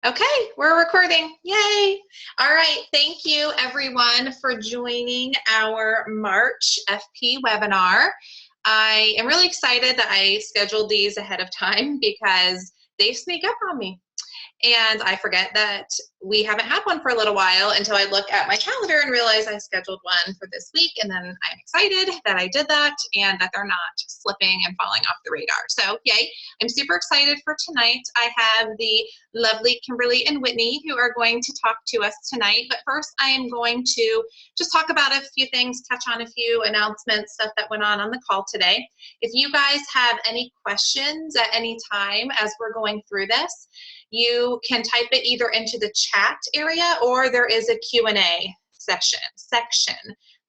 Okay, we're recording. Yay! All right, thank you everyone for joining our March FP webinar. I am really excited that I scheduled these ahead of time because they sneak up on me. And I forget that we haven't had one for a little while until I look at my calendar and realize I scheduled one for this week. And then I'm excited that I did that and that they're not slipping and falling off the radar. So yay, I'm super excited for tonight. I have the lovely Kimberly and Whitney who are going to talk to us tonight. But first I am going to just talk about a few things, touch on a few announcements, stuff that went on the call today. If you guys have any questions at any time as we're going through this, you can type it either into the chat area or there is a Q&A section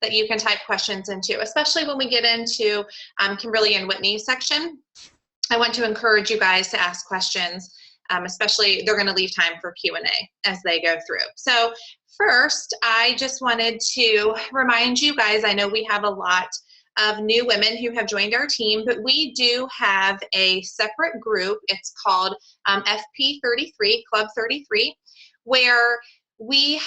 that you can type questions into, especially when we get into Kimberly and Whitney's section. I want to encourage you guys to ask questions, especially they're going to leave time for Q&A as they go through. So first, I just wanted to remind you guys, I know we have a lot of new women who have joined our team, but we do have a separate group. It's called FP33, Club 33, where we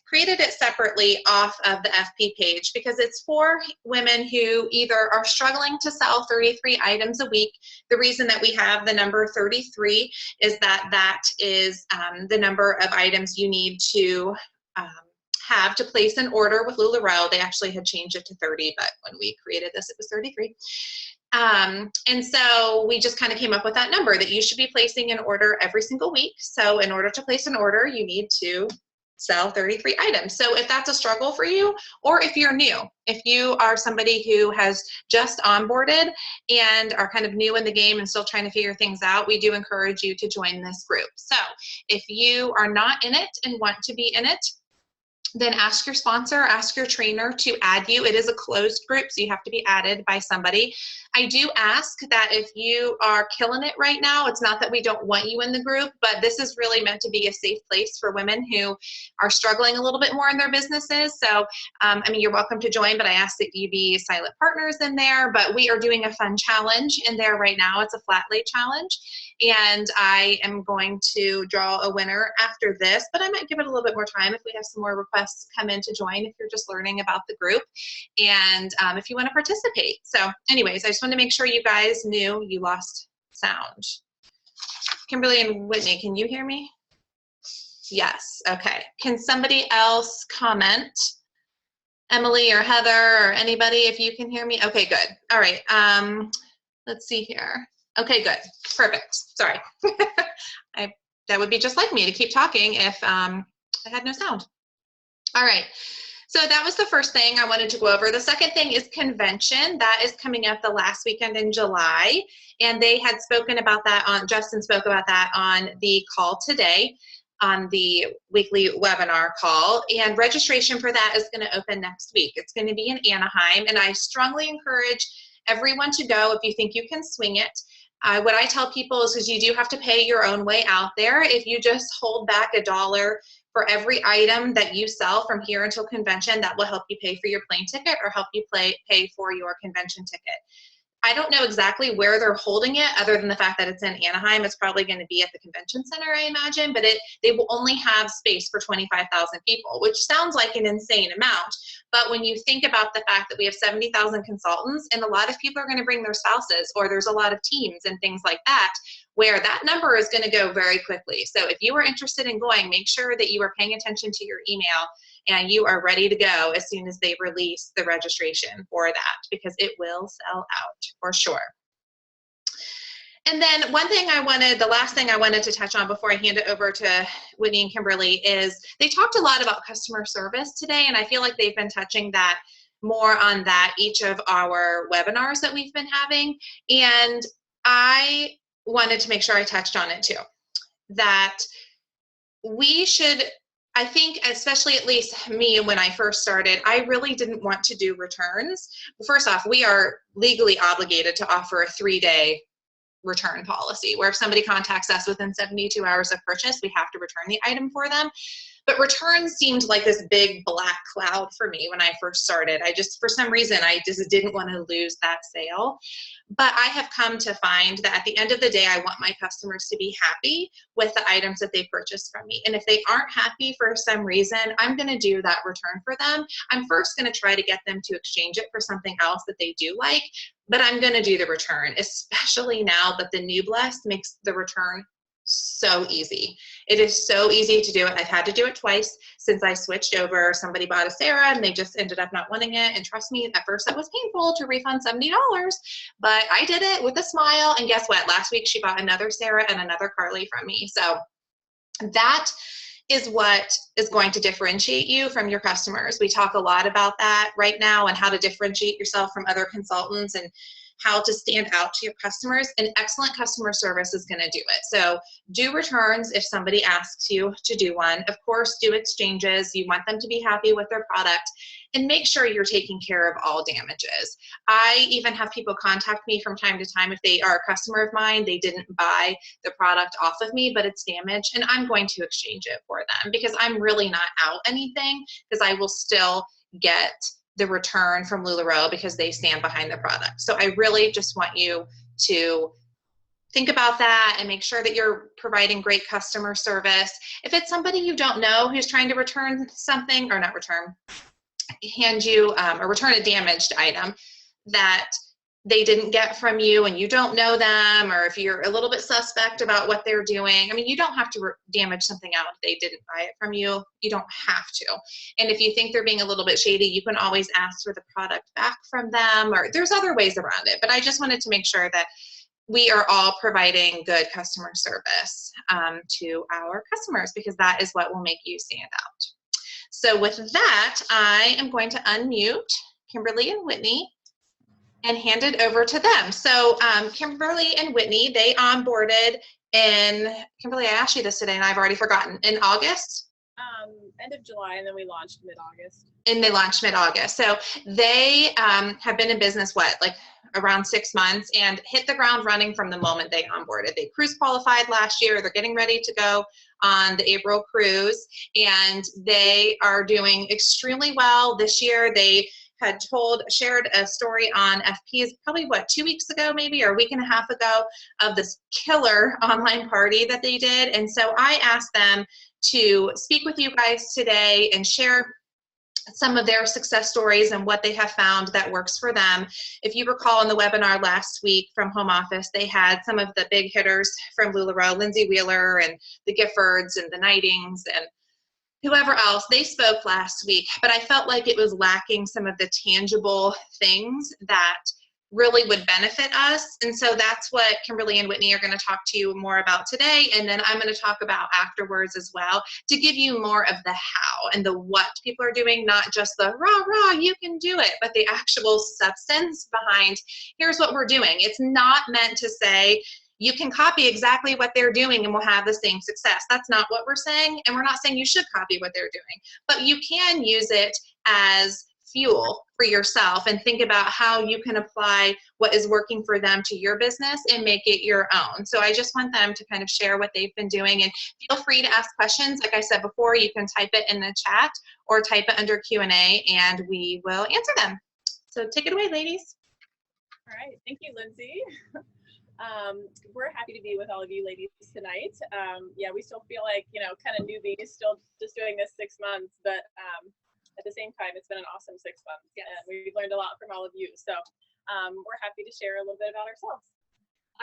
created it separately off of the FP page because it's for women who either are struggling to sell 33 items a week. The reason that we have the number 33 is that that is the number of items you need to have to place an order with LuLaRoe. They actually had changed it to 30, but when we created this, it was 33. And so we just kind of came up with that number that you should be placing an order every single week. So in order to place an order, you need to sell 33 items. So if that's a struggle for you, or if you're new, if you are somebody who has just onboarded and are kind of new in the game and still trying to figure things out, we do encourage you to join this group. So if you are not in it and want to be in it, then ask your sponsor, ask your trainer to add you. It is a closed group, so you have to be added by somebody. I do ask that if you are killing it right now, it's not that we don't want you in the group, but this is really meant to be a safe place for women who are struggling a little bit more in their businesses. So, I mean, you're welcome to join, but I ask that you be silent partners in there. But we are doing a fun challenge in there right now. It's a flat lay challenge. And I am going to draw a winner after this, but I might give it a little bit more time if we have some more requests come in to join, if you're just learning about the group, and if you want to participate. So anyways, I just want to make sure you guys knew. You lost sound. Kimberly and Whitney, can you hear me? Yes, okay. Can somebody else comment? Emily or Heather or anybody, if you can hear me? Okay, good. All right, let's see here. Okay, good, perfect, sorry. That would be just like me to keep talking if I had no sound. All right, so that was the first thing I wanted to go over. The second thing is convention. That is coming up the last weekend in July, and they had spoken about that Justin spoke about that on the call today, on the weekly webinar call, and registration for that is going to open next week. It's going to be in Anaheim, and I strongly encourage everyone to go if you think you can swing it. What I tell people is because you do have to pay your own way out there. If you just hold back $1 for every item that you sell from here until convention, that will help you pay for your plane ticket or help you pay for your convention ticket. I don't know exactly where they're holding it other than the fact that it's in Anaheim. It's probably going to be at the convention center, I imagine, but they will only have space for 25,000 people, which sounds like an insane amount. But when you think about the fact that we have 70,000 consultants and a lot of people are going to bring their spouses, or there's a lot of teams and things like that, where that number is going to go very quickly. So if you are interested in going, make sure that you are paying attention to your email and you are ready to go as soon as they release the registration for that, because it will sell out for sure. And then the last thing I wanted to touch on before I hand it over to Whitney and Kimberly is they talked a lot about customer service today, and I feel like they've been touching that more on that each of our webinars that we've been having. And I wanted to make sure I touched on it too, that we should, I think, especially at least me when I first started, I really didn't want to do returns. First off, we are legally obligated to offer a 3-day return policy where if somebody contacts us within 72 hours of purchase, we have to return the item for them. But returns seemed like this big black cloud for me when I first started. I just, for some reason, I just didn't want to lose that sale. But I have come to find that at the end of the day, I want my customers to be happy with the items that they purchase from me. And if they aren't happy for some reason, I'm going to do that return for them. I'm first going to try to get them to exchange it for something else that they do like, but I'm going to do the return, especially now that the new Blessed makes the return so easy. It is so easy to do it. I've had to do it twice since I switched over. Somebody bought a Sarah and they just ended up not wanting it. And trust me, at first that was painful to refund $70, but I did it with a smile. And guess what? Last week she bought another Sarah and another Carly from me. So that is what is going to differentiate you from your customers. We talk a lot about that right now and how to differentiate yourself from other consultants and how to stand out to your customers, and excellent customer service is going to do it. So do returns if somebody asks you to do one. Of course, do exchanges. You want them to be happy with their product, and make sure you're taking care of all damages. I even have people contact me from time to time if they are a customer of mine, they didn't buy the product off of me, but it's damaged, and I'm going to exchange it for them because I'm really not out anything, because I will still get the return from LuLaRoe because they stand behind the product. So I really just want you to think about that and make sure that you're providing great customer service. If it's somebody you don't know who's trying to return something, or not return, hand you or return a damaged item that they didn't get from you and you don't know them, or if you're a little bit suspect about what they're doing, I mean, you don't have to damage something out if they didn't buy it from you. You don't have to. And if you think they're being a little bit shady, you can always ask for the product back from them, or there's other ways around it. But I just wanted to make sure that we are all providing good customer service to our customers, because that is what will make you stand out. So with that, I am going to unmute Kimberly and Whitney and hand it over to them. So Kimberly and Whitney, they onboarded in, Kimberly, I asked you this today and I've already forgotten, in August? End of July, and then we launched mid-August. And they launched mid-August. So they have been in business, what, like around 6 months, and hit the ground running from the moment they onboarded. They cruise qualified last year. They're getting ready to go on the April cruise, and they are doing extremely well this year. They had shared a story on FP, probably what, 2 weeks ago maybe, or a week and a half ago, of this killer online party that they did. And so I asked them to speak with you guys today and share some of their success stories and what they have found that works for them. If you recall in the webinar last week from home office, they had some of the big hitters from LuLaRoe, Lindsay Wheeler and the Giffords and the Knightings and whoever else. They spoke last week, but I felt like it was lacking some of the tangible things that really would benefit us. And so that's what Kimberly and Whitney are going to talk to you more about today. And then I'm going to talk about afterwards as well, to give you more of the how and the what people are doing, not just the rah, rah, you can do it, but the actual substance behind, here's what we're doing. It's not meant to say, you can copy exactly what they're doing and we'll have the same success. That's not what we're saying. And we're not saying you should copy what they're doing, but you can use it as fuel for yourself and think about how you can apply what is working for them to your business and make it your own. So I just want them to kind of share what they've been doing, and feel free to ask questions. Like I said before, you can type it in the chat or type it under Q&A and we will answer them. So take it away, ladies. All right, thank you, Lindsay. We're happy to be with all of you ladies tonight. Yeah, we still feel like, you know, kind of newbies, still just doing this 6 months, but at the same time, it's been an awesome 6 months. Yes. And we've learned a lot from all of you. So we're happy to share a little bit about ourselves.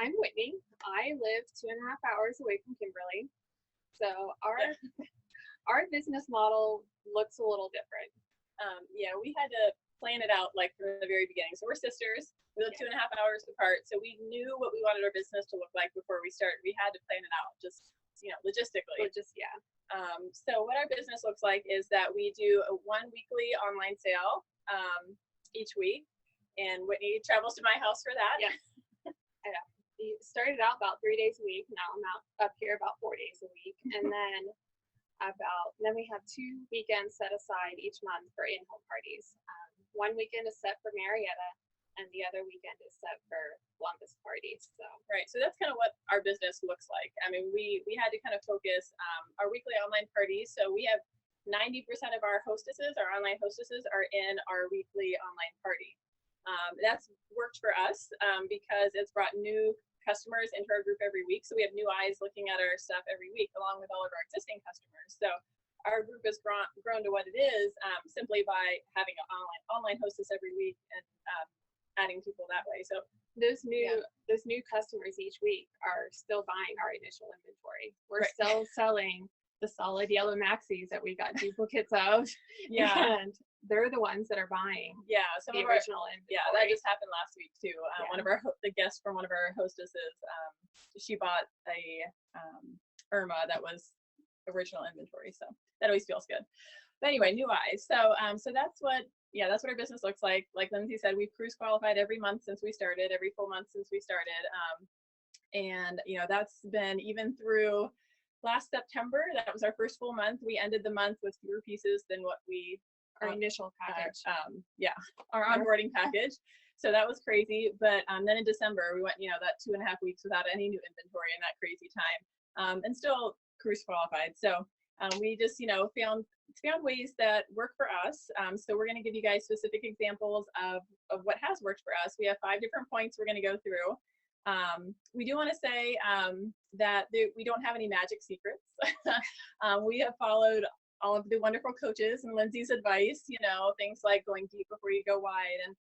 I'm Whitney. I live 2.5 hours away from Kimberly. So our business model looks a little different. Yeah, we had to plan it out like from the very beginning. So we're sisters. We live 2.5 hours apart. So we knew what we wanted our business to look like before we started. We had to plan it out, just, you know, logistically. Yeah. So what our business looks like is that we do a 1 weekly online sale each week, and Whitney travels to my house for that. Yeah. We started out about 3 days a week. Now I'm up here about 4 days a week, and then we have 2 weekends set aside each month for in-home parties. One weekend is set for Marietta, and the other weekend is set for Columbus parties. So Right. So that's kind of what our business looks like. I mean, we had to kind of focus our weekly online parties. So we have 90% of our hostesses, our online hostesses, are in our weekly online party. That's worked for us because it's brought new customers into our group every week. So we have new eyes looking at our stuff every week, along with all of our existing customers. So our group has grown to what it is simply by having an online hostess every week and adding people that way. So those new customers each week are still buying our initial inventory. We're Right. still selling the solid yellow maxis that we got duplicates of. yeah, And they're the ones that are buying yeah. Some the of our original inventory. yeah, that just happened last week too. Yeah. One of our the guests from one of our hostesses, she bought a Irma that was original inventory, so that always feels good. But anyway, new eyes. So that's what our business looks like. Like Lindsay said, we've cruise qualified every month since we started, every full month since we started, and that's been even through last September. That was our first full month. We ended the month with fewer pieces than what we our initial package. our onboarding package. So that was crazy. But then in December, we went, that 2.5 weeks without any new inventory in that crazy time, and still cruise qualified. So we just, found ways that work for us. So we're going to give you guys specific examples of what has worked for us. We have 5 different points we're going to go through. We do want to say that we don't have any magic secrets. We have followed all of the wonderful coaches and Lindsay's advice, things like going deep before you go wide, and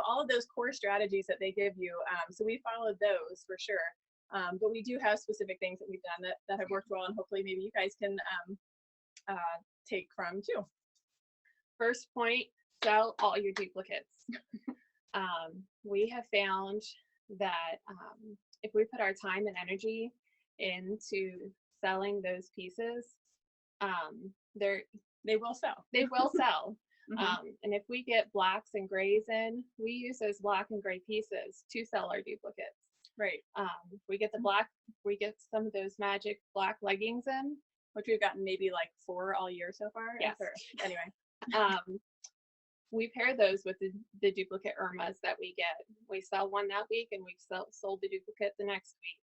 all of those core strategies that they give you. So we followed those for sure. But we do have specific things that we've done that have worked well, and hopefully maybe you guys can take from too. First point, sell all your duplicates. We have found that if we put our time and energy into selling those pieces, they will sell. They will sell. Mm-hmm. And if we get blacks and grays in, we use those black and gray pieces to sell our duplicates. Right. We get the black, we get some of those magic black leggings in, which we've gotten maybe like 4 all year so far. Yes. Anyway. We pair those with the duplicate Irmas that we get. We sell one that week and we've sold the duplicate the next week.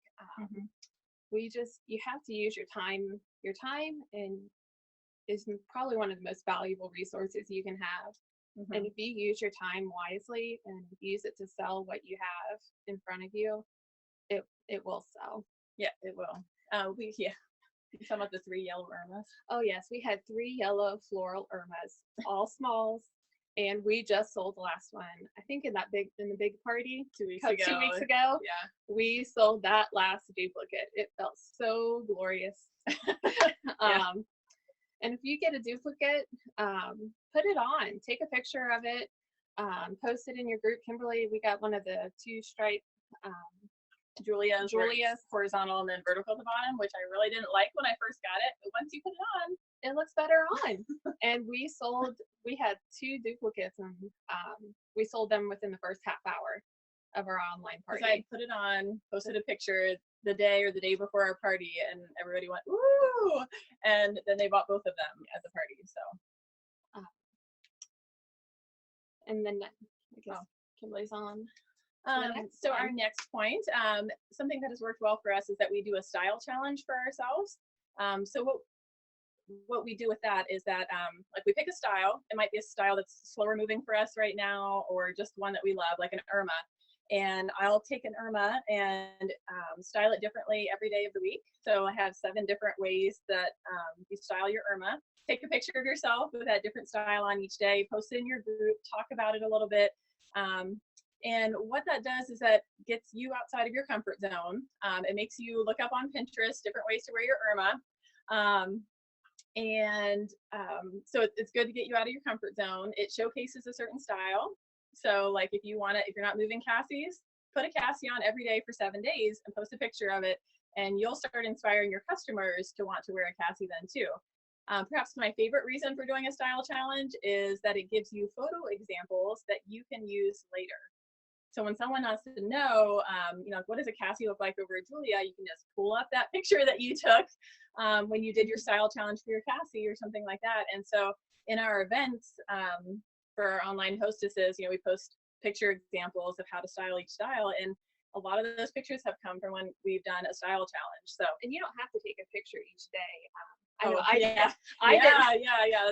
You have to use your time. Your time is probably one of the most valuable resources you can have. And if you use your time wisely and use it to sell what you have in front of you, it will sell. Yeah, it will. Some of the 3 yellow Irmas. Oh yes, we had 3 yellow floral Irmas, all smalls, and we just sold the last one. I think in the big party 2 weeks ago. 2 weeks ago. Yeah, we sold that last duplicate. It felt so glorious. Yeah. And if you get a duplicate, put it on. Take a picture of it. Post it in your group. Kimberly, we got one of the 2-stripe Julia's horizontal and then vertical at the bottom, which I really didn't like when I first got it, but once you put it on, it looks better on. And we had 2 duplicates, and we sold them within the first half hour of our online party. I put it on, posted a picture the day or the day before our party, and everybody went, "Ooh!" And then they bought both of them at the party. So, and then I guess Kimberly's on. So our next point, something that has worked well for us is that we do a style challenge for ourselves. So what we do with that is that like we pick a style. It might be a style that's slower moving for us right now, or just one that we love, like an Irma. And I'll take an Irma and style it differently every day of the week. So I have 7 different ways that you style your Irma. Take a picture of yourself with that different style on each day, post it in your group, talk about it a little bit. And what that does is that gets you outside of your comfort zone. It makes you look up on Pinterest different ways to wear your Irma. So it's good to get you out of your comfort zone. It showcases a certain style. So like if you're not moving Cassie's, put a Cassie on every day for 7 days and post a picture of it, and you'll start inspiring your customers to want to wear a Cassie then too. Perhaps my favorite reason for doing a style challenge is that it gives you photo examples that you can use later. So when someone wants to know, what does a Cassie look like over a Julia, you can just pull up that picture that you took when you did your style challenge for your Cassie or something like that. And so in our events for our online hostesses, we post picture examples of how to style each style. And a lot of those pictures have come from when we've done a style challenge. So, And you don't have to take a picture each day. I know, yeah,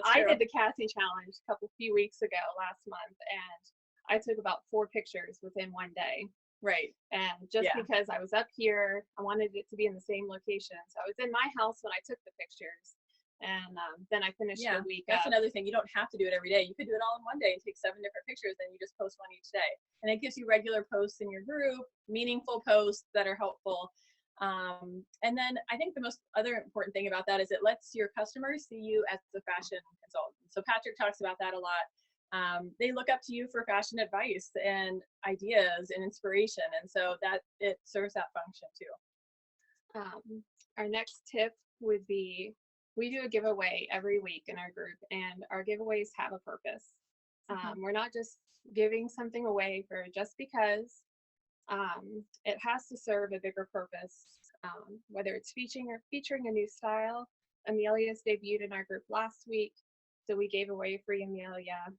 I did the Cassie challenge a few weeks ago last month, and I took about 4 pictures within one day. Right. And just because I was up here, I wanted it to be in the same location. So I was in my house when I took the pictures, and then I finished the week. That's another thing. You don't have to do it every day. You could do it all in one day and take 7 different pictures, and you just post one each day. And it gives you regular posts in your group, meaningful posts that are helpful. And then I think the most other important thing about that is it lets your customers see you as a fashion consultant. So Patrick talks about that a lot. They look up to you for fashion advice and ideas and inspiration. And so that it serves that function too. Our next tip would be, we do a giveaway every week in our group, and our giveaways have a purpose. We're not just giving something away for just because. It has to serve a bigger purpose, whether it's featuring a new style. Amelia's debuted in our group last week, so we gave away a free Amelia.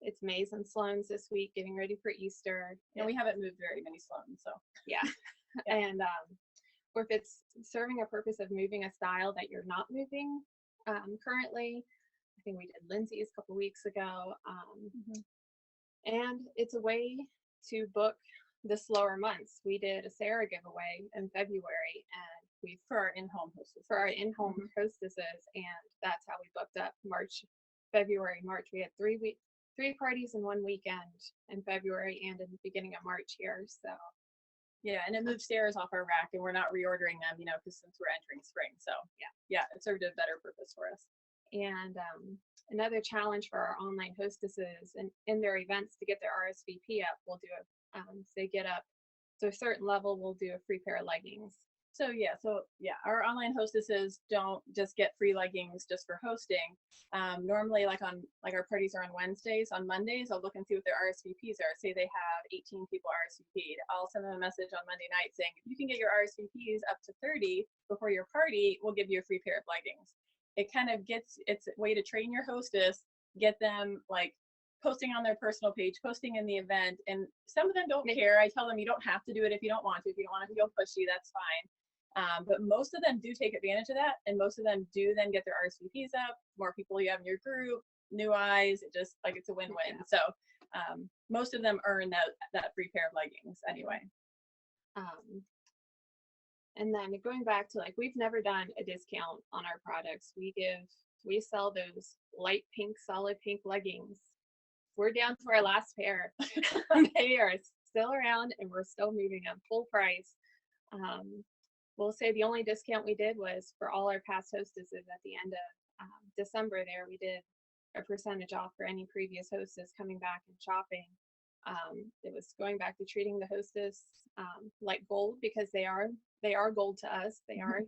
It's May's and Sloan's this week, getting ready for Easter. And we haven't moved very many Sloans, so. Yeah. And or if it's serving a purpose of moving a style that you're not moving currently. I think we did Lindsay's a couple weeks ago. And it's a way to book the slower months. We did a Sarah giveaway in February, and for our in-home hostesses, and that's how we booked up February, March. We had 3 parties in one weekend in February and in the beginning of March here. So yeah, and it moved Sarah's off our rack, and we're not reordering them, because since we're entering spring. So yeah, it served a better purpose for us. And another challenge for our online hostesses and in their events to get their RSVP up, we'll do they get up to a certain level, we'll do a free pair of leggings. So our online hostesses don't just get free leggings just for hosting. Normally, like our parties are on Wednesdays. On Mondays, I'll look and see what their RSVPs are. Say they have 18 people RSVP'd. I'll send them a message on Monday night saying, if you can get your RSVPs up to 30 before your party, we'll give you a free pair of leggings. It kind of it's a way to train your hostess, get them like posting on their personal page, posting in the event. And some of them don't care. I tell them you don't have to do it if you don't want to. If you don't want to feel pushy, that's fine. But most of them do take advantage of that. And most of them do then get their RSVPs up. More people you have in your group, new eyes, it's a win-win. So most of them earn that free pair of leggings anyway. And then going back to we've never done a discount on our products. We sell those light pink, solid pink leggings. We're down to our last pair. They are still around and we're still moving them full price. We'll say the only discount we did was for all our past hostesses at the end of December there. We did a percentage off for any previous hostess coming back and shopping. It was going back to treating the hostess like gold, because they are gold to us. They are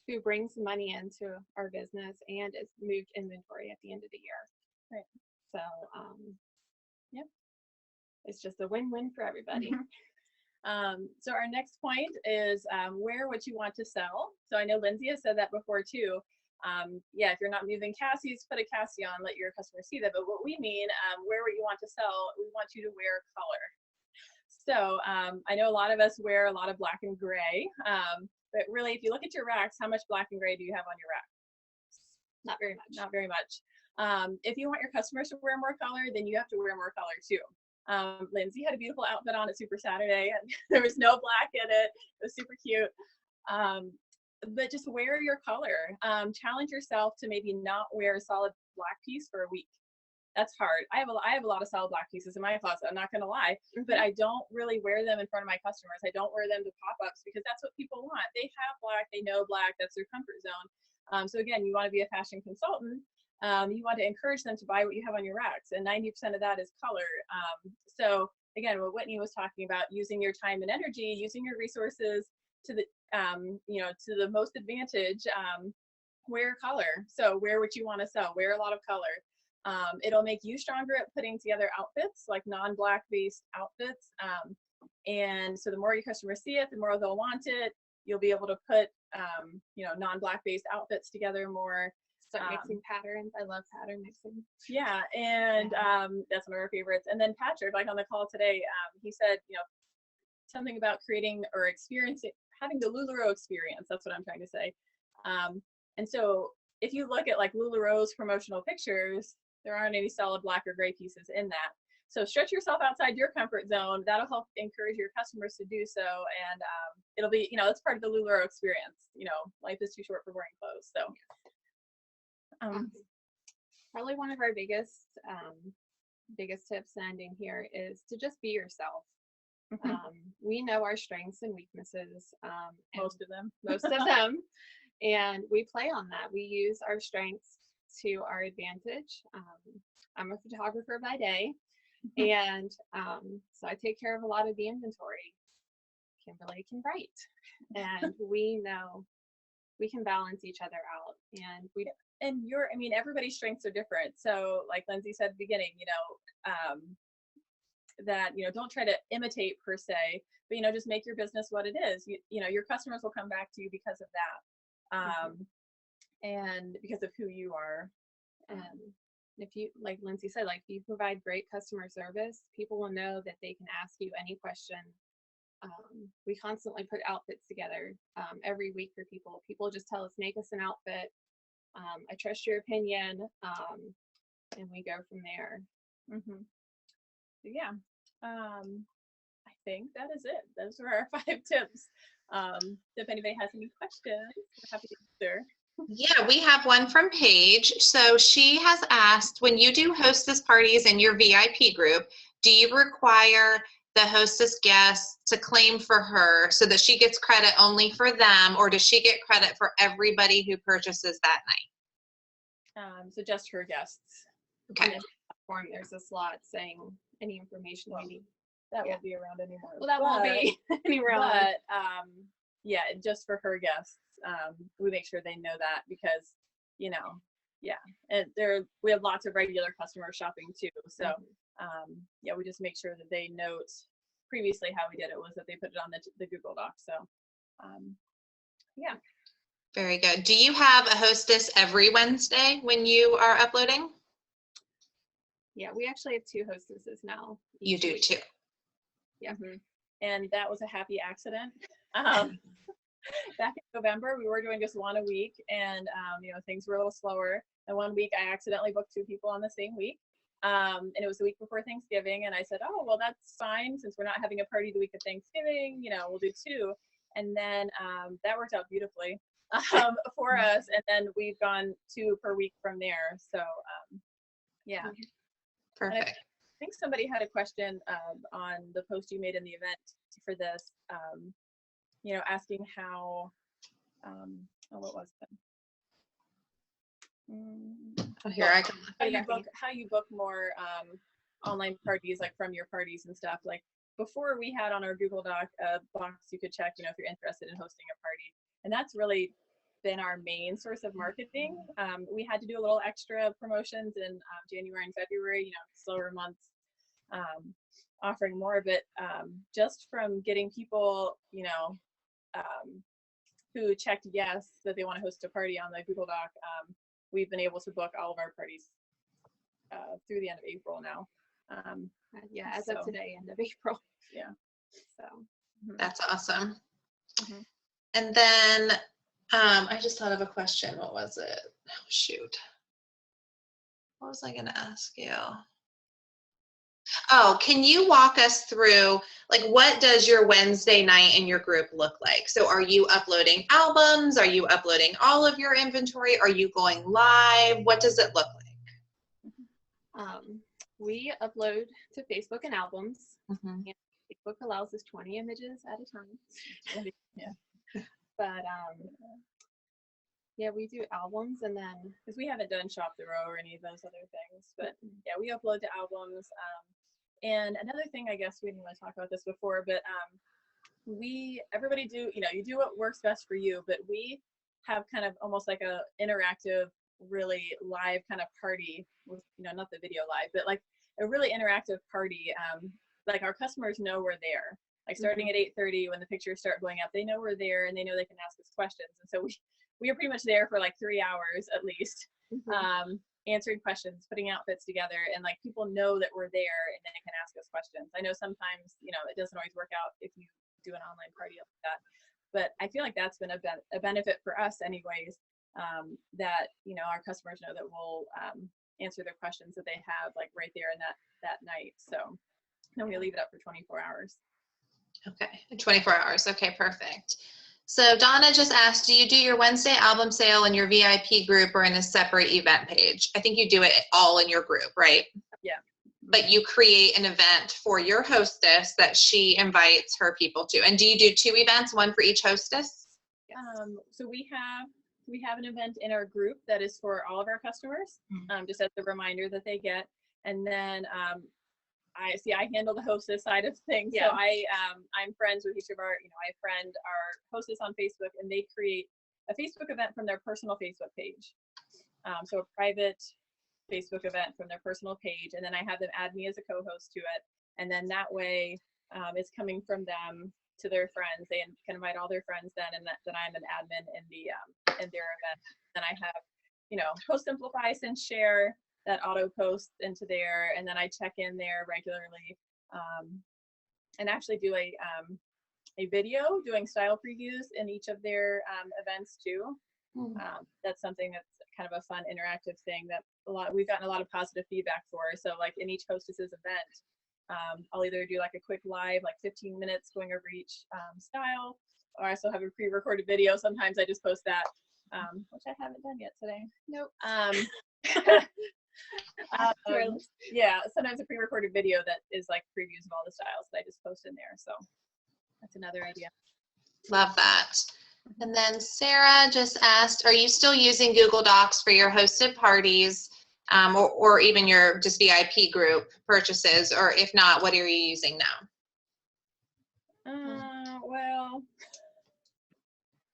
who brings money into our business and it's moved inventory at the end of the year. Right. So it's just a win-win for everybody. So our next point is wear what you want to sell. So I know Lindsay has said that before too. If you're not moving Cassie's, put a Cassie on, let your customers see that. But what we mean, wear what you want to sell, we want you to wear color. So I know a lot of us wear a lot of black and gray, but really if you look at your racks, how much black and gray do you have on your rack? Not very much. Not very much. If you want your customers to wear more color, then you have to wear more color too. Lindsay had a beautiful outfit on at Super Saturday, and there was no black in it. It was super cute. But just wear your color. Challenge yourself to maybe not wear a solid black piece for a week. That's hard. I have a lot of solid black pieces in my closet, I'm not gonna lie, but I don't really wear them in front of my customers. I don't wear them to pop-ups because that's what people want. They have black, they know black, that's their comfort zone. So again, you want to be a fashion consultant. You want to encourage them to buy what you have on your racks, and 90% of that is color. So again, what Whitney was talking about, using your time and energy, using your resources to the to the most advantage. Wear color. So wear what you want to sell. Wear a lot of color. It'll make you stronger at putting together outfits, like non-black based outfits. And so the more your customers see it, the more they'll want it. You'll be able to put non-black based outfits together more. Start mixing patterns. I love pattern mixing. Yeah, and that's one of our favorites. And then Patrick, like on the call today, he said, you know, something about creating or experiencing, having the LuLaRoe experience. That's what I'm trying to say. And so if you look at like LuLaRoe's promotional pictures, there aren't any solid black or gray pieces in that. So stretch yourself outside your comfort zone. That'll help encourage your customers to do so. And it'll be, you know, it's part of the LuLaRoe experience. You know, life is too short for wearing clothes. So probably one of our biggest tips ending here is to just be yourself. We know our strengths and weaknesses. Most of them. And we play on that. We use our strengths to our advantage. I'm a photographer by day, and so I take care of a lot of the inventory. Kimberly can write, and we know we can balance each other out. And I mean, everybody's strengths are different. So like Lindsay said at the beginning, you know, that, you know, don't try to imitate per se, but, you know, just make your business what it is. You know, your customers will come back to you because of that. And because of who you are. And if you, like Lindsay said, like if you provide great customer service, people will know that they can ask you any question. We constantly put outfits together every week for people. People just tell us, make us an outfit. I trust your opinion. And we go from there. Yeah. I think that is it. Those are our 5 tips. If anybody has any questions, we're happy to answer. Yeah, we have one from Paige. So she has asked, when you do hostess parties in your VIP group, do you require the hostess guests to claim for her so that she gets credit only for them, or does she get credit for everybody who purchases that night? So just her guests. Okay. On the platform, there's a slot saying any information we need. That won't be around anymore. Well, that won't be anywhere else. But yeah, just for her guests, we make sure they know that because, you know, yeah, and we have lots of regular customers shopping too. So yeah, we just make sure that they note. Previously, how we did it was that they put it on the Google Doc. So yeah. Very good. Do you have a hostess every Wednesday when you are uploading? Yeah, we actually have 2 hostesses now. You do too. Yeah. And that was a happy accident. Back in November, we were doing just 1 a week, and you know, things were a little slower. And one week, I accidentally booked 2 people on the same week, and it was the week before Thanksgiving. And I said, "Oh, well, that's fine since we're not having a party the week of Thanksgiving. You know, we'll do 2." And then that worked out beautifully for us. And then we've gone 2 per week from there. So yeah, Perfect. I think somebody had a question on the post you made in the event for this. You know, asking how, what was it? Oh, here I can. How you book more online parties, like from your parties and stuff. Like before, we had on our Google Doc a box you could check, you know, if you're interested in hosting a party, and that's really been our main source of marketing. We had to do a little extra promotions in January and February, you know, slower months. Offering more, but just from getting people, you know, who checked yes that they want to host a party on the Google Doc, we've been able to book all of our parties through the end of April now. Yeah, as of today, end of April. Yeah. So That's awesome. And then I just thought of a question. What was it? Oh, shoot. What was I going to ask you? Oh, can you walk us through, like, what does your Wednesday night in your group look like? So are you uploading albums? Are you uploading all of your inventory? Are you going live? What does it look like? We upload to Facebook and albums. And Facebook allows us 20 images at a time. Yeah. But yeah, we do albums, and then because we haven't done Shop the Row or any of those other things, but yeah, we upload to albums. And another thing, I guess we didn't want to talk about this before, but everybody do, you know, you do what works best for you, but we have kind of almost like a interactive, really live kind of party with, you know, not the video live, but like a really interactive party. Like our customers know we're there. Like starting at 8:30 when the pictures start going up, they know we're there and they know they can ask us questions. And so we are pretty much there for like 3 hours at least. answering questions, putting outfits together, and like people know that we're there and they can ask us questions. I know sometimes, you know, it doesn't always work out if you do an online party like that, but I feel like that's been a benefit for us anyways, that, you know, our customers know that we'll answer their questions that they have like right there in that night. So then we leave it up for 24 hours. Okay, 24 hours. Okay, perfect. So Donna just asked, do you do your Wednesday album sale in your VIP group or in a separate event page? I think you do it all in your group, right? Yeah. But you create an event for your hostess that she invites her people to. And do you do 2 events, one for each hostess? So we have an event in our group that is for all of our customers, just as a reminder that they get. And then I handle the hostess side of things. Yeah. So I'm friends with each of our, you know, I friend our hostess on Facebook, and they create a Facebook event from their personal Facebook page. So a private Facebook event from their personal page, and then I have them add me as a co-host to it. And then that way, it's coming from them to their friends. They can invite all their friends then, and then I'm an admin in in their event. Then I have, you know, Post Simplify, Send, Share, that auto post into there, and then I check in there regularly, and actually do a video doing style previews in each of their events too. That's something that's kind of a fun interactive thing that we've gotten a lot of positive feedback for. So like in each hostess's event, I'll either do like a quick live, like 15 minutes going over each style, or I also have a pre-recorded video. Sometimes I just post that, which I haven't done yet today. Nope. Yeah, sometimes a pre-recorded video that is like previews of all the styles that I just post in there. So that's another idea. Love that. And then Sarah just asked, are you still using Google Docs for your hosted parties, or even your just VIP group purchases? Or if not, what are you using now? Well,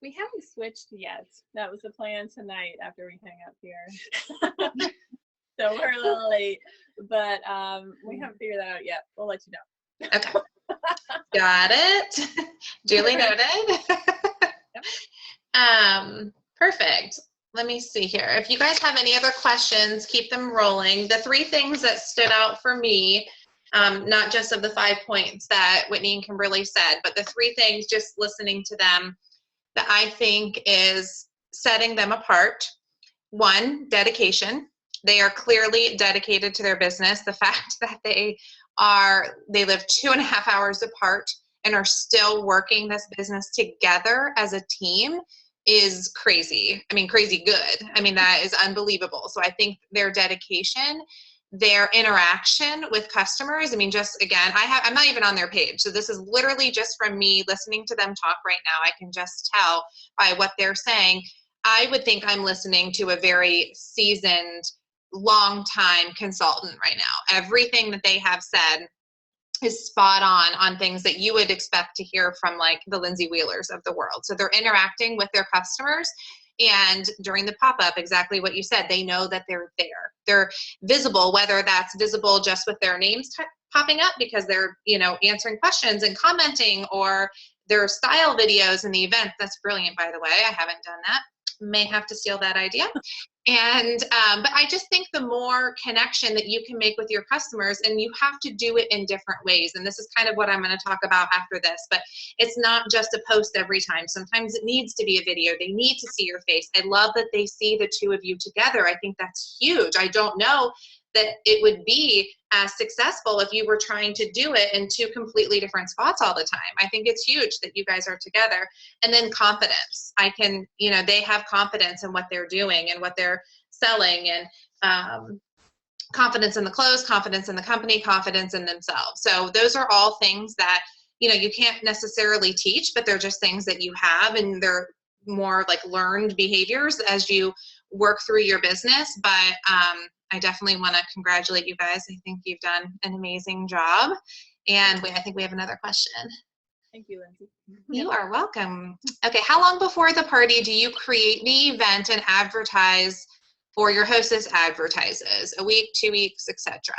we haven't switched yet. That was the plan tonight after we hang up here. So we're a little late, but we haven't figured that out yet. We'll let you know. Okay. Got it. Duly noted. Perfect. Let me see here. If you guys have any other questions, keep them rolling. The 3 things that stood out for me, not just of the 5 points that Whitney and Kimberly said, but the 3 things, just listening to them, that I think is setting them apart. 1, dedication. They are clearly dedicated to their business. The fact that they live 2.5 hours apart and are still working this business together as a team is crazy. I mean, crazy good. I mean, that is unbelievable. So I think their dedication, their interaction with customers, I mean, just again, I'm not even on their page. So this is literally just from me listening to them talk right now. I can just tell by what they're saying. I would think I'm listening to a very seasoned, long-time consultant right now. Everything that they have said is spot on things that you would expect to hear from like the Lindsay Wheelers of the world. So they're interacting with their customers, and during the pop-up, exactly what you said, they know that they're there. They're visible, whether that's visible just with their names popping up because they're, you know, answering questions and commenting, or their style videos in the event. That's brilliant, by the way. I haven't done that. May have to steal that idea. And but I just think the more connection that you can make with your customers, and you have to do it in different ways, and this is kind of what I'm going to talk about after this, but it's not just a post every time. Sometimes it needs to be a video. They need to see your face. I love that they see the 2 of you together. I think that's huge. I don't know that it would be as successful if you were trying to do it in 2 completely different spots all the time. I think it's huge that you guys are together. And then confidence. You know, they have confidence in what they're doing and what they're selling, and confidence in the clothes, confidence in the company, confidence in themselves. So those are all things that, you know, you can't necessarily teach, but they're just things that you have, and they're more like learned behaviors as you work through your business. But I definitely want to congratulate you guys. I think you've done an amazing job. And I think we have another question. Thank you, Lindsay. You are welcome. Okay, how long before the party do you create the event and advertise, or your hostess advertises? A week, 2 weeks, etc.?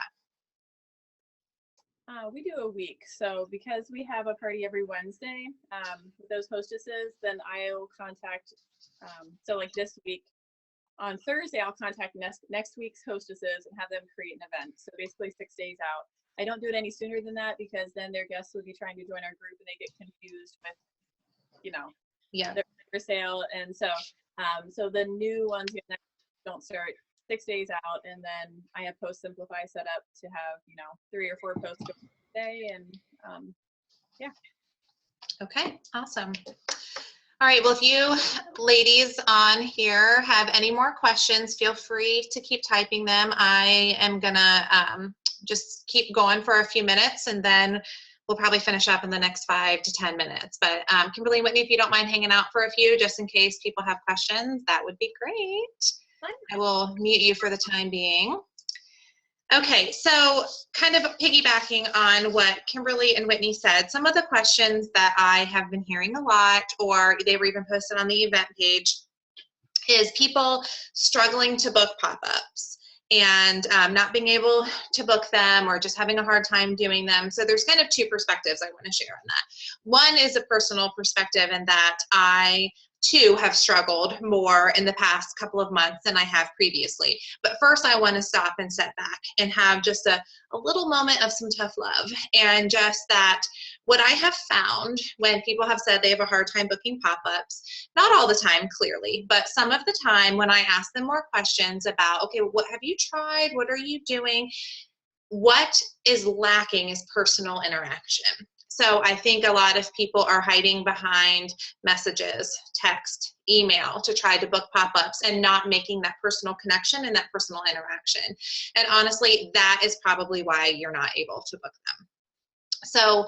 We do a week. So because we have a party every Wednesday with those hostesses, then I'll contact, so like this week, on Thursday, I'll contact next week's hostesses and have them create an event. So basically 6 days out. I don't do it any sooner than that because then their guests would be trying to join our group and they get confused with, you know, Yeah. their sale. And so, so the new ones don't start 6 days out. And then I have Post Simplify set up to have, you know, 3 or 4 posts a day. And yeah. Okay, awesome. All right, well, if you ladies on here have any more questions, feel free to keep typing them. I am gonna just keep going for a few minutes and then we'll probably finish up in the next 5 to 10 minutes. But Kimberly and Whitney, if you don't mind hanging out for a few, just in case people have questions, that would be great. I will mute you for the time being. Okay, so kind of piggybacking on what Kimberly and Whitney said, some of the questions that I have been hearing a lot, or they were even posted on the event page, is people struggling to book pop-ups and not being able to book them or just having a hard time doing them. So there's kind of 2 perspectives I want to share on that. One is a personal perspective in that I too have struggled more in the past couple of months than I have previously. But first I want to stop and step back and have just a little moment of some tough love, and just that what I have found when people have said they have a hard time booking pop-ups, not all the time clearly, but some of the time when I ask them more questions about, okay, what have you tried? What are you doing? What is lacking is personal interaction. So I think a lot of people are hiding behind messages, text, email to try to book pop-ups and not making that personal connection and that personal interaction. And honestly, that is probably why you're not able to book them. So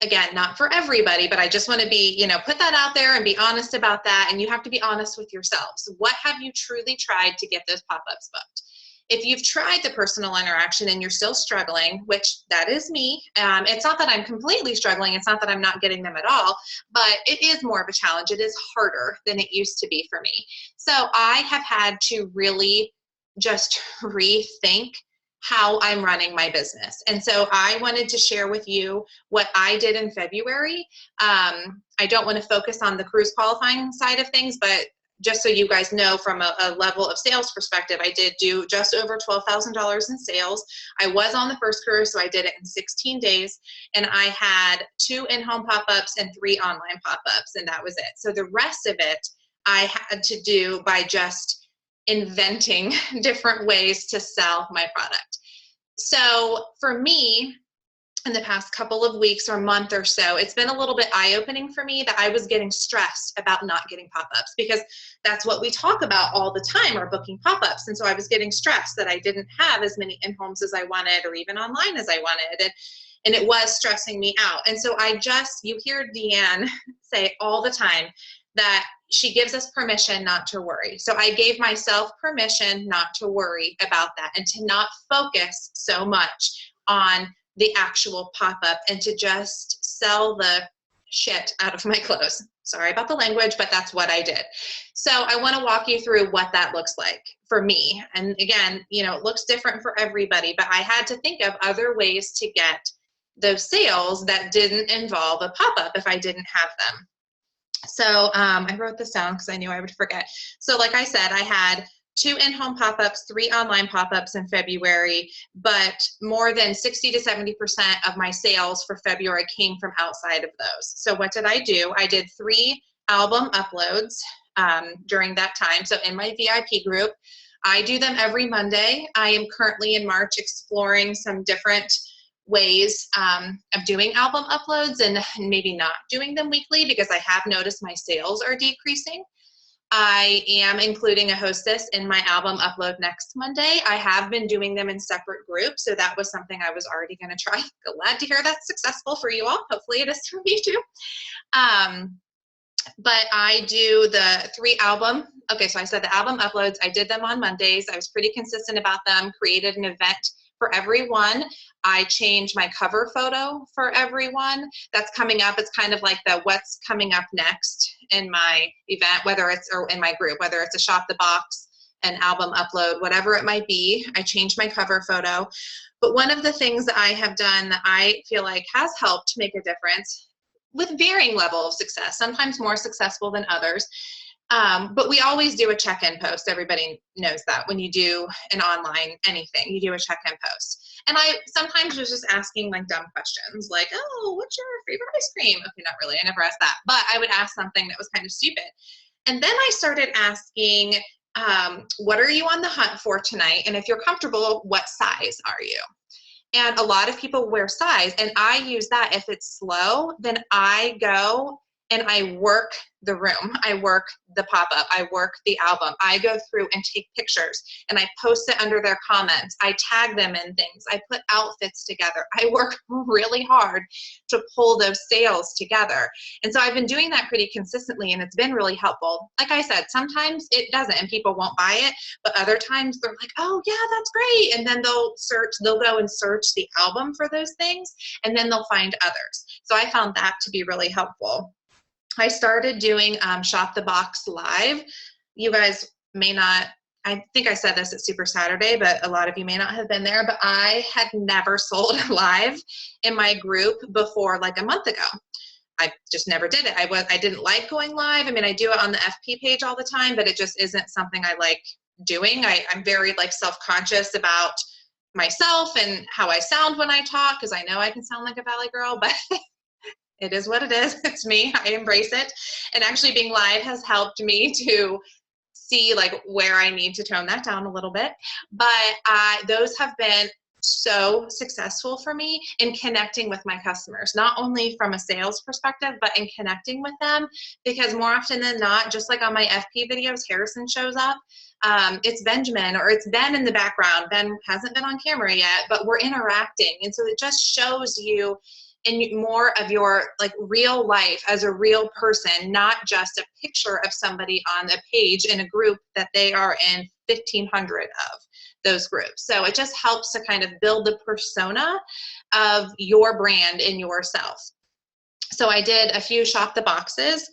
again, not for everybody, but I just want to be, you know, put that out there and be honest about that. And you have to be honest with yourselves. What have you truly tried to get those pop-ups booked? If you've tried the personal interaction and you're still struggling, which that is me, it's not that I'm completely struggling, it's not that I'm not getting them at all, but it is more of a challenge. It is harder than it used to be for me. So I have had to really just rethink how I'm running my business. And so I wanted to share with you what I did in February. I don't want to focus on the cruise qualifying side of things, but just so you guys know, from a level of sales perspective, I did do just over $12,000 in sales. I was on the first cruise, so I did it in 16 days. And I had 2 in-home pop-ups and 3 online pop-ups, and that was it. So the rest of it, I had to do by just inventing different ways to sell my product. So for me, in the past couple of weeks or month or so, it's been a little bit eye-opening for me that I was getting stressed about not getting pop-ups, because that's what we talk about all the time, are booking pop-ups. And so I was getting stressed that I didn't have as many in-homes as I wanted, or even online as I wanted. And it was stressing me out. And so you hear Deanne say all the time that she gives us permission not to worry. So I gave myself permission not to worry about that and to not focus so much on the actual pop-up and to just sell the shit out of my clothes. Sorry about the language, but that's what I did. So I want to walk you through what that looks like for me. And again, you know, it looks different for everybody, but I had to think of other ways to get those sales that didn't involve a pop-up if I didn't have them. So I wrote this down because I knew I would forget. So like I said, I had 2 in-home pop-ups, 3 online pop-ups in February, but more than 60 to 70% of my sales for February came from outside of those. So what did I do? I did 3 album uploads during that time. So in my VIP group, I do them every Monday. I am currently in March exploring some different ways of doing album uploads and maybe not doing them weekly, because I have noticed my sales are decreasing. I am including a hostess in my album upload next Monday. I have been doing them in separate groups, so that was something I was already going to try. Glad to hear that's successful for you all. Hopefully it is for me too. But I do the 3 album. Okay, so I said the album uploads. I did them on Mondays. I was pretty consistent about them, created an event for everyone. I changed my cover photo for everyone. That's coming up. It's kind of like the what's coming up next in my event, whether it's, or in my group, whether it's a shop the box, an album upload, whatever it might be. I changed my cover photo. But one of the things that I have done that I feel like has helped make a difference, with varying level of success, sometimes more successful than others, But we always do a check-in post. Everybody knows that when you do an online anything, you do a check-in post. And I sometimes was just asking like dumb questions like, oh, what's your favorite ice cream? Okay, not really. I never asked that. But I would ask something that was kind of stupid. And then I started asking, what are you on the hunt for tonight? And if you're comfortable, what size are you? And a lot of people wear size. And I use that. If it's slow, then I go and I work the room. I work the pop-up. I work the album. I go through and take pictures and I post it under their comments. I tag them in things. I put outfits together. I work really hard to pull those sales together. And so I've been doing that pretty consistently and it's been really helpful. Like I said, sometimes it doesn't and people won't buy it, but other times they're like, oh yeah, that's great. And then they'll go and search the album for those things and then they'll find others. So I found that to be really helpful. I started doing Shop the Box Live. You guys may not, I think I said this at Super Saturday, but a lot of you may not have been there, but I had never sold live in my group before like a month ago. I just never did it. I didn't like going live. I mean, I do it on the FP page all the time, but it just isn't something I like doing. I'm very like self-conscious about myself and how I sound when I talk, because I know I can sound like a Valley girl, but it is what it is. It's me. I embrace it. And actually being live has helped me to see like where I need to tone that down a little bit. But those have been so successful for me in connecting with my customers, not only from a sales perspective, but in connecting with them, because more often than not, just like on my FP videos, Harrison shows up. It's Benjamin or it's Ben in the background. Ben hasn't been on camera yet, but we're interacting. And so it just shows you in more of your like real life as a real person, not just a picture of somebody on a page in a group that they are in 1,500 of those groups. So it just helps to kind of build the persona of your brand in yourself. So I did a few Shop the Boxes.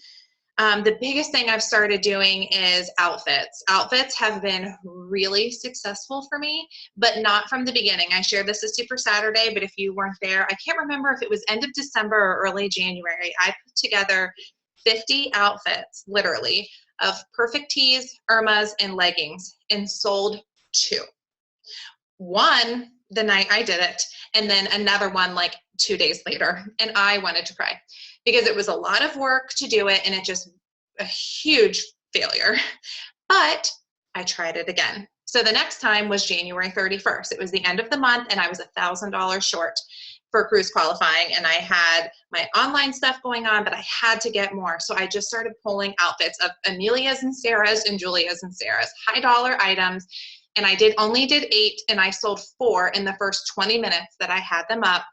The biggest thing I've started doing is outfits. Outfits have been really successful for me, but not from the beginning. I shared this as Super Saturday, but if you weren't there, I can't remember if it was end of December or early January. I put together 50 outfits, literally, of perfect tees, Irmas, and leggings, and sold 2. One the night I did it, and then another one like 2 days later, and I wanted to cry because it was a lot of work to do it and it just a huge failure. But I tried it again. So the next time was January 31st. It was the end of the month and I was $1,000 short for cruise qualifying, and I had my online stuff going on, but I had to get more. So I just started pulling outfits of Amelia's and Sarah's and Julia's and Sarah's, high dollar items. And I only did 8 and I sold 4 in the first 20 minutes that I had them up,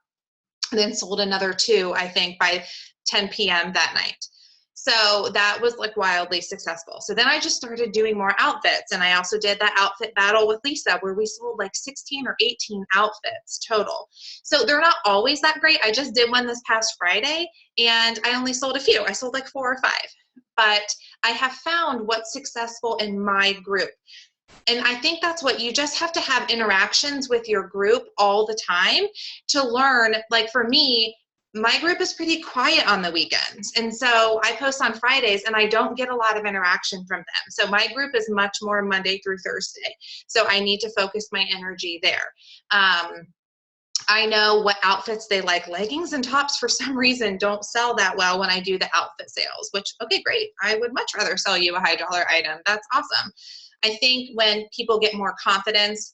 and then sold another 2, I think, by 10 p.m. that night. So that was like wildly successful. So then I just started doing more outfits, and I also did that outfit battle with Lisa where we sold like 16 or 18 outfits total. So they're not always that great. I just did one this past Friday and I only sold a few. I sold like 4 or 5, but I have found what's successful in my group. And I think that's what you just have to have interactions with your group all the time to learn. Like for me, my group is pretty quiet on the weekends. And so I post on Fridays and I don't get a lot of interaction from them. So my group is much more Monday through Thursday. So I need to focus my energy there. I know what outfits they like. Leggings and tops for some reason don't sell that well when I do the outfit sales, which, okay, great. I would much rather sell you a high dollar item. That's awesome. I think when people get more confidence,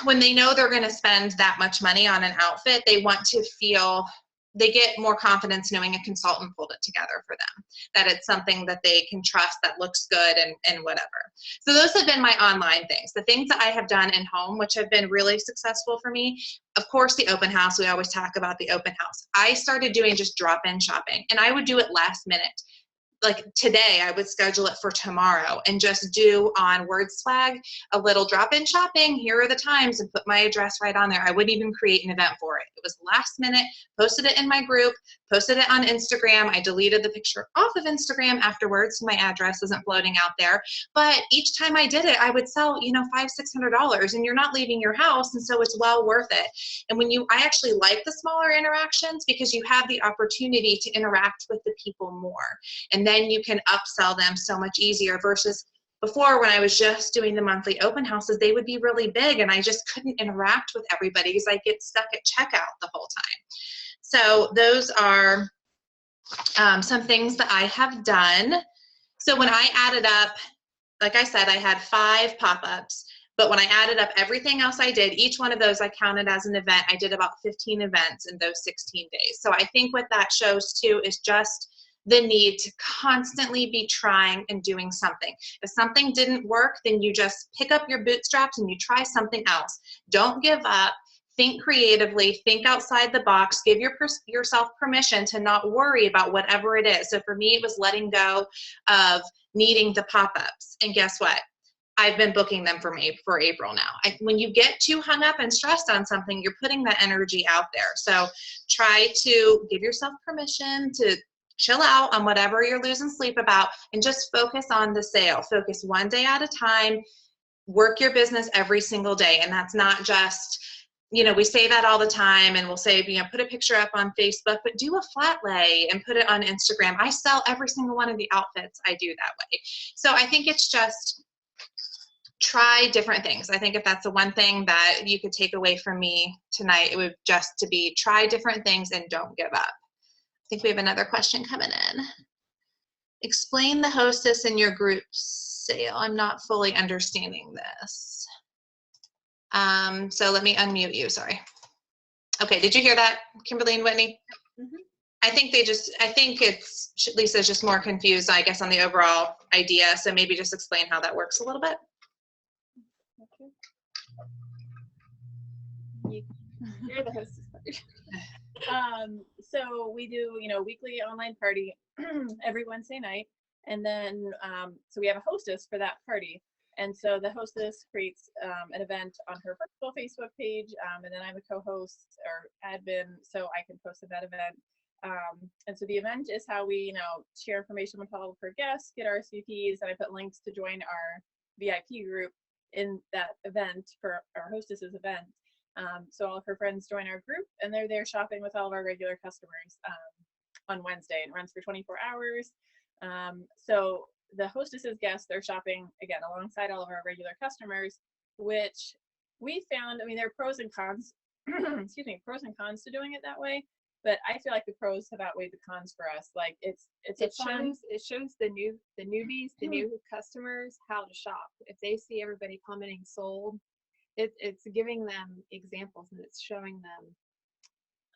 when they know they're going to spend that much money on an outfit, they want to feel, they get more confidence knowing a consultant pulled it together for them, that it's something that they can trust, that looks good and whatever. So those have been my online things. The things that I have done in home, which have been really successful for me, of course, the open house. We always talk about the open house. I started doing just drop-in shopping, and I would do it last minute. Like today, I would schedule it for tomorrow and just do on WordSwag a little drop-in shopping. Here are the times, and put my address right on there. I wouldn't even create an event for it. It was last minute, posted it in my group, posted it on Instagram. I deleted the picture off of Instagram afterwards, so my address isn't floating out there. But each time I did it, I would sell, $500, $600, and you're not leaving your house, and so it's well worth it. And I actually like the smaller interactions because you have the opportunity to interact with the people more. And then you can upsell them so much easier versus before when I was just doing the monthly open houses, they would be really big and I just couldn't interact with everybody because I get stuck at checkout the whole time. So those are some things that I have done. So when I added up, like I said, I had 5 pop-ups, but when I added up everything else I did, each one of those I counted as an event. I did about 15 events in those 16 days. So I think what that shows too is just the need to constantly be trying and doing something. If something didn't work, then you just pick up your bootstraps and you try something else. Don't give up. Think creatively, think outside the box, give yourself permission to not worry about whatever it is. So for me, it was letting go of needing the pop-ups. And guess what? I've been booking them for April now. When you get too hung up and stressed on something, you're putting that energy out there. So try to give yourself permission to chill out on whatever you're losing sleep about and just focus on the sale. Focus one day at a time. Work your business every single day. And that's not just, we say that all the time and we'll say, put a picture up on Facebook, but do a flat lay and put it on Instagram. I sell every single one of the outfits I do that way. So I think it's just try different things. I think if that's the one thing that you could take away from me tonight, it would just to be try different things and don't give up. I think we have another question coming in. Explain the hostess in your group sale. I'm not fully understanding this. So let me unmute you, sorry. Okay, did you hear that, Kimberly and Whitney? Mm-hmm. I think Lisa's just more confused, I guess, on the overall idea. So maybe just explain how that works a little bit. Okay. You're the hostess part. So we do, weekly online party every Wednesday night. And then, so we have a hostess for that party. And so the hostess creates an event on her personal Facebook page, and then I'm a co-host or admin, so I can post at that event. And so the event is how we, share information with all of her guests, get RSVPs, and I put links to join our VIP group in that event for our hostess's event. So all of her friends join our group, and they're there shopping with all of our regular customers on Wednesday. It runs for 24 hours. So the hostess's guests, they're shopping again alongside all of our regular customers, which we found, there are pros and cons, pros and cons to doing it that way. But I feel like the pros have outweighed the cons for us. Like it shows the newbies, the new customers how to shop. If they see everybody commenting sold, it's giving them examples and it's showing them.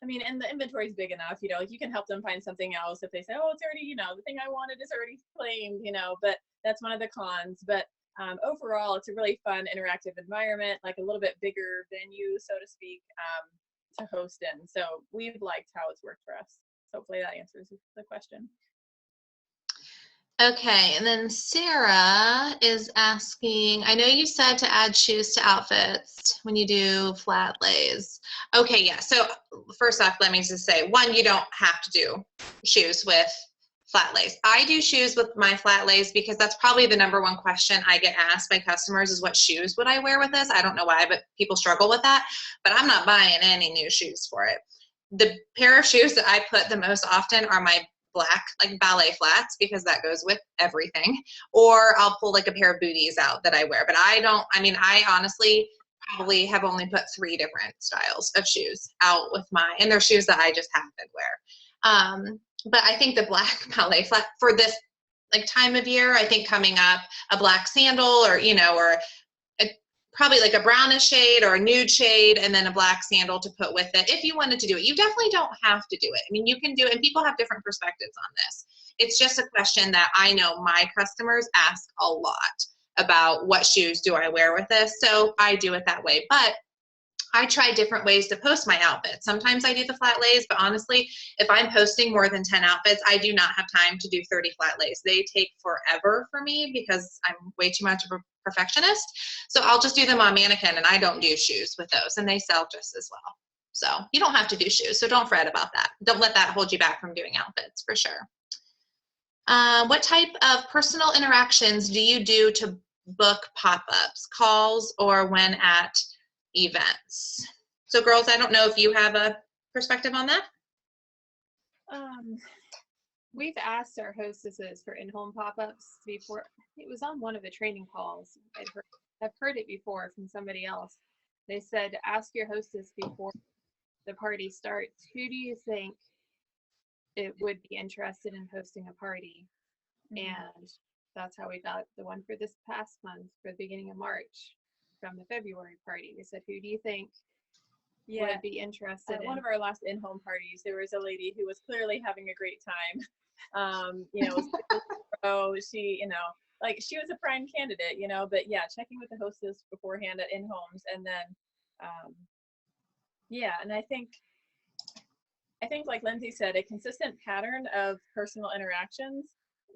And the inventory is big enough, like you can help them find something else if they say, oh, it's already, the thing I wanted is already claimed, but that's one of the cons. But overall, it's a really fun, interactive environment, like a little bit bigger venue, so to speak, to host in. So we've liked how it's worked for us. So hopefully that answers the question. Okay, and then Sarah is asking, I know you said to add shoes to outfits when you do flat lays. Okay, yeah, so first off, let me just say, one, you don't have to do shoes with flat lays. I do shoes with my flat lays because that's probably the #1 question I get asked by customers is what shoes would I wear with this? I don't know why, but people struggle with that, but I'm not buying any new shoes for it. The pair of shoes that I put the most often are my black ballet flats because that goes with everything, or I'll pull a pair of booties out that I wear, but I honestly probably have only put 3 different styles of shoes out with and they're shoes that I just happen to wear. But I think the black ballet flat for this time of year, I think coming up a black sandal or probably a brownish shade or a nude shade and then a black sandal to put with it if you wanted to do it. You definitely don't have to do it. You can do it, and people have different perspectives on this. It's just a question that I know my customers ask a lot about what shoes do I wear with this, so I do it that way. But I try different ways to post my outfits. Sometimes I do the flat lays, but honestly, if I'm posting more than 10 outfits, I do not have time to do 30 flat lays. They take forever for me because I'm way too much of a perfectionist. So I'll just do them on mannequin, and I don't do shoes with those, and they sell just as well. So you don't have to do shoes, so don't fret about that. Don't let that hold you back from doing outfits, for sure. What type of personal interactions do you do to book pop-ups, calls, or when at events? So girls, I don't know if you have a perspective on that. We've asked our hostesses for in-home pop-ups before. It was on one of the training calls. I've heard it before from somebody else. They said, ask your hostess before the party starts, who do you think it would be interested in hosting a party? And that's how we got the one for this past month, for the beginning of March, from the February party. We said, who do you think would be interested At in? one of our last in-home parties, there was a lady who was clearly having a great time. You know, so she, you know, like she was a prime candidate, you know, but yeah, checking with the hostess beforehand at in-homes, and then, yeah, and I think like Lindsay said, a consistent pattern of personal interactions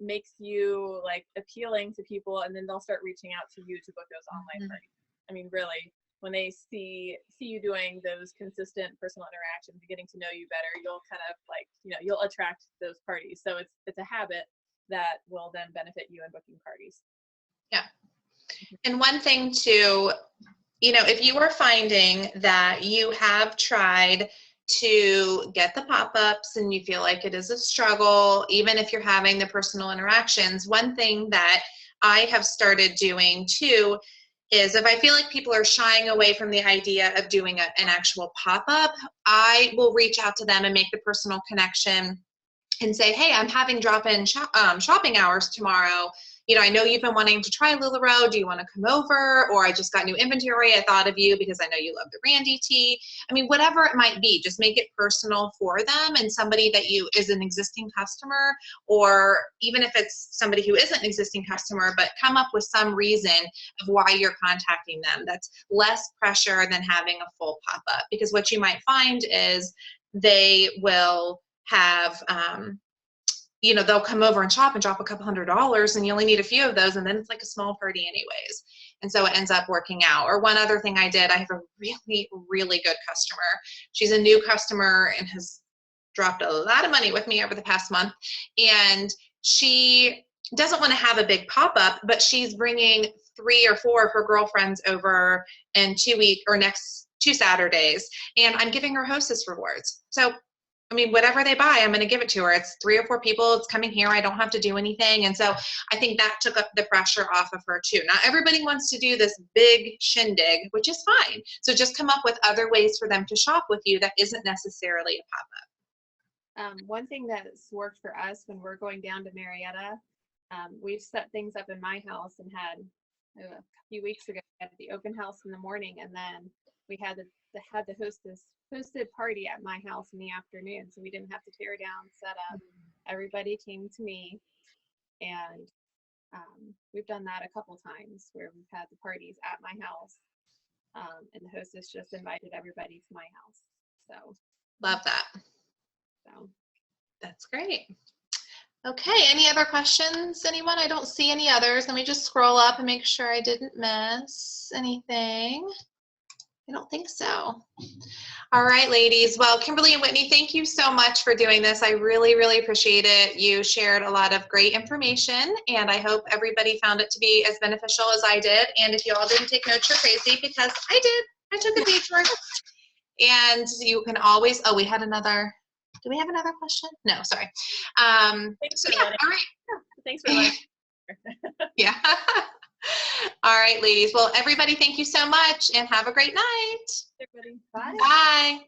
makes you like appealing to people, and then they'll start reaching out to you to book those online parties. I mean, really, when they see you doing those consistent personal interactions, getting to know you better, you'll kind of like, you know, you'll attract those parties. So it's a habit that will then benefit you in booking parties. Yeah. And one thing too, you know, if you are finding that you have tried to get the pop-ups and you feel like it is a struggle, even if you're having the personal interactions, one thing that I have started doing too is if I feel like people are shying away from the idea of doing an actual pop-up, I will reach out to them and make the personal connection and say, hey, I'm having drop-in shopping hours tomorrow. You know, I know you've been wanting to try LuLaRoe. Do you want to come over? Or I just got new inventory. I thought of you because I know you love the Randy tea. I mean, whatever it might be, just make it personal for them, and somebody that is an existing customer, or even if it's somebody who isn't an existing customer, but come up with some reason of why you're contacting them. That's less pressure than having a full pop-up, because what you might find is they will have, you know, they'll come over and shop and drop a couple $100s, and you only need a few of those, and then it's like a small party anyways. And so it ends up working out. Or one other thing I did, I have a really, really good customer. She's a new customer and has dropped a lot of money with me over the past month. And she doesn't want to have a big pop-up, but she's bringing 3 or 4 of her girlfriends over in 2 weeks or next 2 Saturdays. And I'm giving her hostess rewards. So I mean, whatever they buy, I'm going to give it to her. It's 3 or 4 people. It's coming here. I don't have to do anything. And so I think that took up the pressure off of her too. Not everybody wants to do this big shindig, which is fine. So just come up with other ways for them to shop with you that isn't necessarily a pop-up. One thing that's worked for us when we're going down to Marietta, we've set things up in my house and had a few weeks ago, we had the open house in the morning, and then we had the hosted party at my house in the afternoon, so we didn't have to tear down, set up. Everybody came to me, and we've done that a couple times where we've had the parties at my house, and the hostess just invited everybody to my house. So Love that. so That's great. Okay, any other questions, anyone? I don't see any others. Let me just scroll up and make sure I didn't miss anything. I don't think so. All right, ladies. Well, Kimberly and Whitney, thank you so much for doing this. I really, really appreciate it. You shared a lot of great information, and I hope everybody found it to be as beneficial as I did. And if you all didn't take notes, you're crazy, because I did. I took a detour. And you can always, oh, we had another, do we have another question? No, sorry. So yeah, all right. Thanks for letting. Yeah. All right, ladies. Well, everybody, thank you so much, and have a great night. Everybody. bye. Bye.